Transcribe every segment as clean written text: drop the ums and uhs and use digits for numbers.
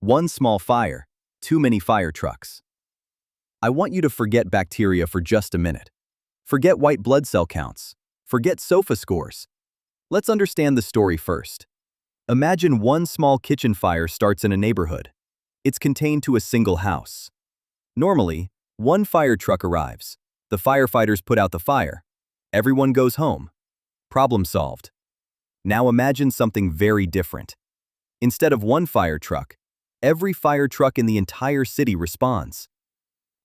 One small fire, too many fire trucks. I want you to forget bacteria for just a minute. Forget white blood cell counts. Forget SOFA scores. Let's understand the story first. Imagine one small kitchen fire starts in a neighborhood. It's contained to a single house. Normally, one fire truck arrives. The firefighters put out the fire. Everyone goes home. Problem solved. Now imagine something very different. Instead of one fire truck, every fire truck in the entire city responds.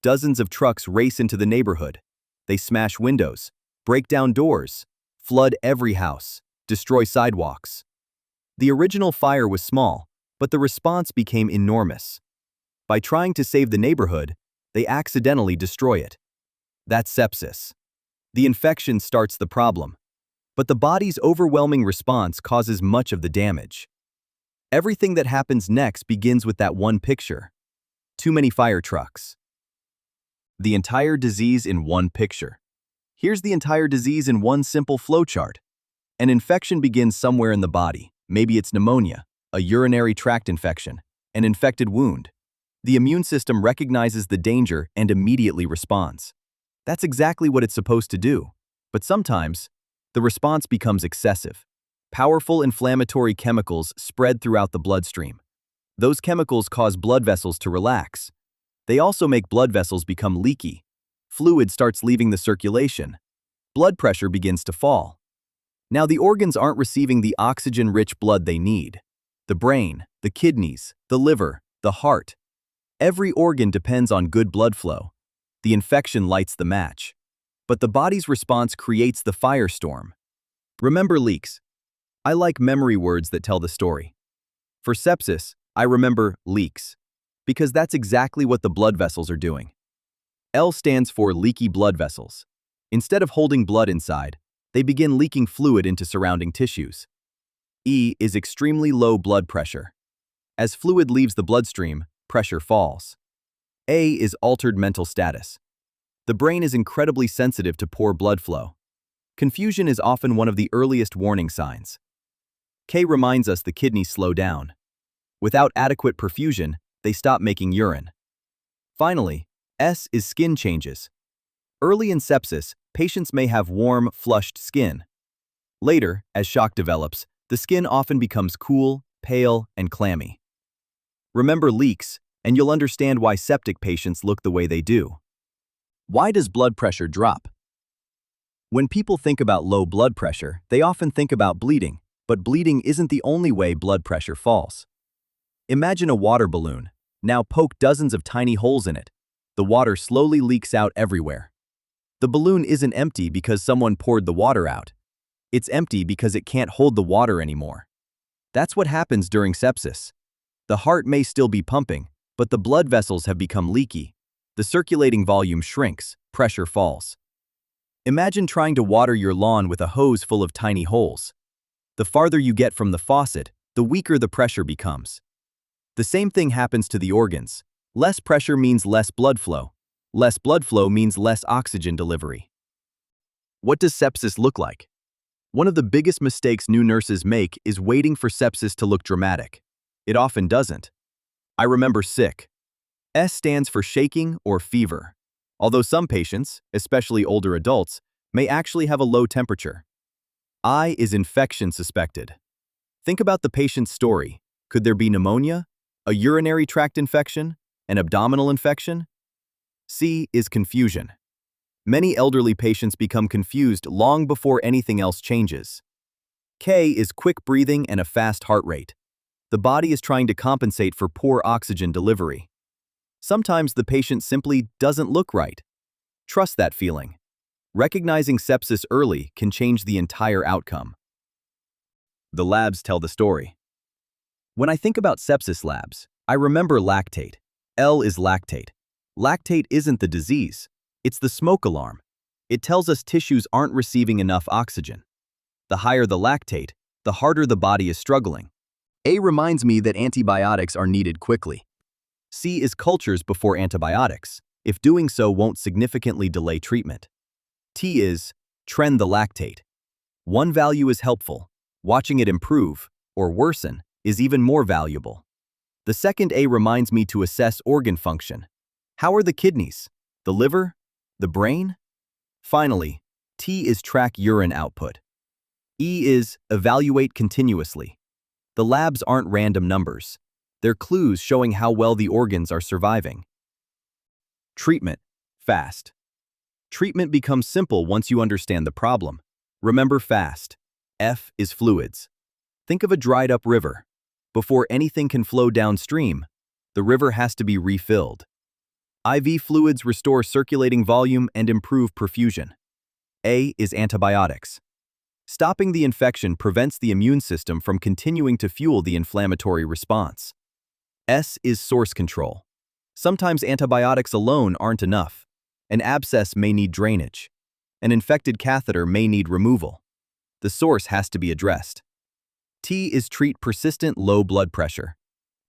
Dozens of trucks race into the neighborhood. They smash windows, break down doors, flood every house, destroy sidewalks. The original fire was small, but the response became enormous. By trying to save the neighborhood, they accidentally destroy it. That's sepsis. The infection starts the problem, but the body's overwhelming response causes much of the damage. Everything that happens next begins with that one picture. Too many fire trucks. The entire disease in one picture. Here's the entire disease in one simple flowchart. An infection begins somewhere in the body. Maybe it's pneumonia, a urinary tract infection, an infected wound. The immune system recognizes the danger and immediately responds. That's exactly what it's supposed to do. But sometimes, the response becomes excessive. Powerful inflammatory chemicals spread throughout the bloodstream. Those chemicals cause blood vessels to relax. They also make blood vessels become leaky. Fluid starts leaving the circulation. Blood pressure begins to fall. Now the organs aren't receiving the oxygen-rich blood they need. The brain, the kidneys, the liver, the heart. Every organ depends on good blood flow. The infection lights the match. But the body's response creates the firestorm. Remember leaks. I like memory words that tell the story. For sepsis, I remember leaks, because that's exactly what the blood vessels are doing. L stands for leaky blood vessels. Instead of holding blood inside, they begin leaking fluid into surrounding tissues. E is extremely low blood pressure. As fluid leaves the bloodstream, pressure falls. A is altered mental status. The brain is incredibly sensitive to poor blood flow. Confusion is often one of the earliest warning signs. K reminds us the kidneys slow down. Without adequate perfusion, they stop making urine. Finally, S is skin changes. Early in sepsis, patients may have warm, flushed skin. Later, as shock develops, the skin often becomes cool, pale, and clammy. Remember leaks, and you'll understand why septic patients look the way they do. Why does blood pressure drop? When people think about low blood pressure, they often think about bleeding, but bleeding isn't the only way blood pressure falls. Imagine a water balloon. Now poke dozens of tiny holes in it. The water slowly leaks out everywhere. The balloon isn't empty because someone poured the water out. It's empty because it can't hold the water anymore. That's what happens during sepsis. The heart may still be pumping, but the blood vessels have become leaky. The circulating volume shrinks, pressure falls. Imagine trying to water your lawn with a hose full of tiny holes. The farther you get from the faucet, the weaker the pressure becomes. The same thing happens to the organs. Less pressure means less blood flow. Less blood flow means less oxygen delivery. What does sepsis look like? One of the biggest mistakes new nurses make is waiting for sepsis to look dramatic. It often doesn't. I remember sick. S stands for shaking or fever. Although some patients, especially older adults, may actually have a low temperature. I is infection suspected. Think about the patient's story. Could there be pneumonia, a urinary tract infection, an abdominal infection? C is confusion. Many elderly patients become confused long before anything else changes. K is quick breathing and a fast heart rate. The body is trying to compensate for poor oxygen delivery. Sometimes the patient simply doesn't look right. Trust that feeling. Recognizing sepsis early can change the entire outcome. The labs tell the story. When I think about sepsis labs, I remember lactate. L is lactate. Lactate isn't the disease. It's the smoke alarm. It tells us tissues aren't receiving enough oxygen. The higher the lactate, the harder the body is struggling. A reminds me that antibiotics are needed quickly. C is cultures before antibiotics, if doing so won't significantly delay treatment. T is trend the lactate. One value is helpful. Watching it improve, or worsen, is even more valuable. The second A reminds me to assess organ function. How are the kidneys? The liver? The brain? Finally, T is track urine output. E is evaluate continuously. The labs aren't random numbers. They're clues showing how well the organs are surviving. Treatment. Fast. Treatment becomes simple once you understand the problem. Remember fast. F is fluids. Think of a dried-up river. Before anything can flow downstream, the river has to be refilled. IV fluids restore circulating volume and improve perfusion. A is antibiotics. Stopping the infection prevents the immune system from continuing to fuel the inflammatory response. S is source control. Sometimes antibiotics alone aren't enough. An abscess may need drainage. An infected catheter may need removal. The source has to be addressed. T is treat persistent low blood pressure.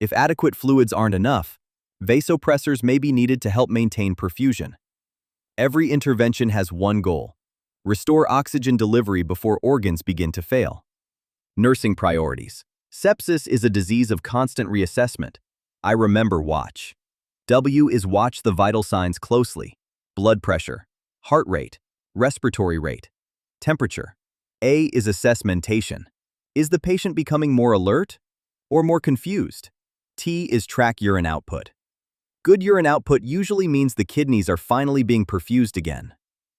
If adequate fluids aren't enough, vasopressors may be needed to help maintain perfusion. Every intervention has one goal: restore oxygen delivery before organs begin to fail. Nursing priorities. Sepsis is a disease of constant reassessment. I remember watch. W is watch the vital signs closely. Blood pressure, heart rate, respiratory rate, temperature. A is assess mentation. Is the patient becoming more alert or more confused? T is track urine output. Good urine output usually means the kidneys are finally being perfused again.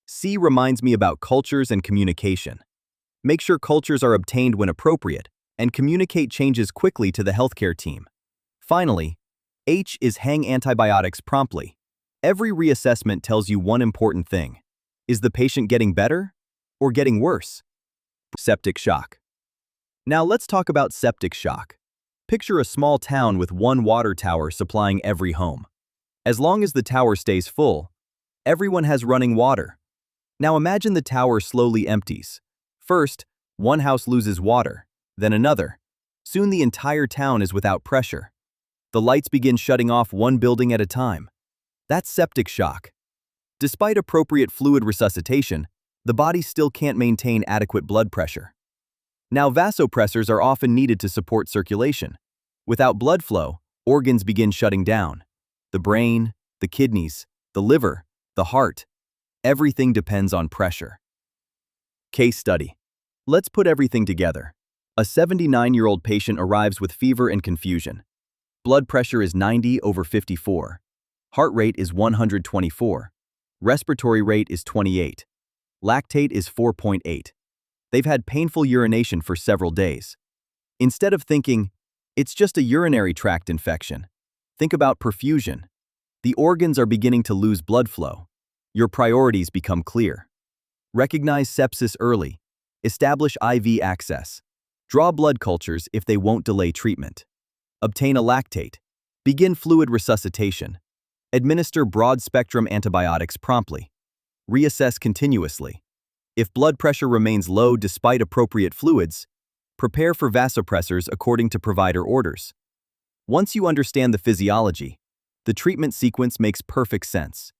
C reminds me about cultures and communication. Make sure cultures are obtained when appropriate and communicate changes quickly to the healthcare team. Finally, H is hang antibiotics promptly. Every reassessment tells you one important thing. Is the patient getting better or getting worse? Septic shock. Now let's talk about septic shock. Picture a small town with one water tower supplying every home. As long as the tower stays full, everyone has running water. Now imagine the tower slowly empties. First, one house loses water, then another. Soon the entire town is without pressure. The lights begin shutting off one building at a time. That's septic shock. Despite appropriate fluid resuscitation, the body still can't maintain adequate blood pressure. Now vasopressors are often needed to support circulation. Without blood flow, organs begin shutting down. The brain, the kidneys, the liver, the heart. Everything depends on pressure. Case study. Let's put everything together. A 79-year-old patient arrives with fever and confusion. Blood pressure is 90/54. Heart rate is 124. Respiratory rate is 28. Lactate is 4.8. They've had painful urination for several days. Instead of thinking, it's just a urinary tract infection, think about perfusion. The organs are beginning to lose blood flow. Your priorities become clear. Recognize sepsis early. Establish IV access. Draw blood cultures if they won't delay treatment. Obtain a lactate. Begin fluid resuscitation. Administer broad-spectrum antibiotics promptly. Reassess continuously. If blood pressure remains low despite appropriate fluids, prepare for vasopressors according to provider orders. Once you understand the physiology, the treatment sequence makes perfect sense.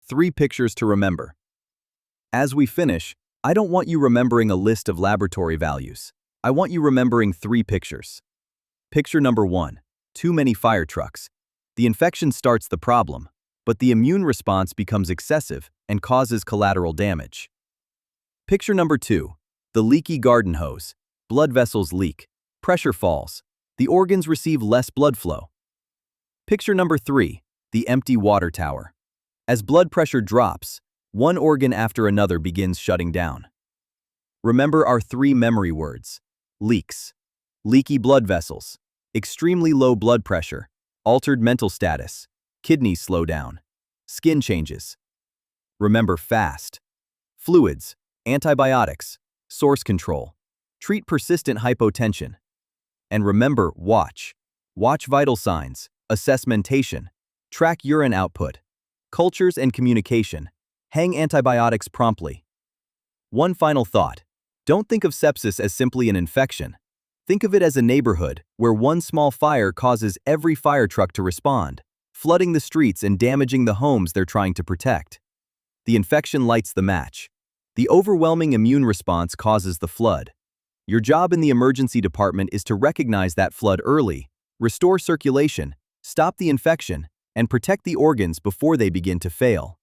3 pictures to remember. As we finish, I don't want you remembering a list of laboratory values. I want you remembering 3 pictures. Picture number 1, too many fire trucks. The infection starts the problem, but the immune response becomes excessive and causes collateral damage. Picture number 2, the leaky garden hose. Blood vessels leak, pressure falls, the organs receive less blood flow. Picture number 3, the empty water tower. As blood pressure drops, one organ after another begins shutting down. Remember our 3 memory words: leaks, leaky blood vessels, extremely low blood pressure, altered mental status, kidneys slow down, skin changes. Remember fast. Fluids, antibiotics, source control, treat persistent hypotension. And remember watch. Watch vital signs, assess mentation, track urine output, cultures and communication, hang antibiotics promptly. One final thought. Don't think of sepsis as simply an infection. Think of it as a neighborhood where one small fire causes every fire truck to respond, flooding the streets and damaging the homes they're trying to protect. The infection lights the match. The overwhelming immune response causes the flood. Your job in the emergency department is to recognize that flood early, restore circulation, stop the infection, and protect the organs before they begin to fail.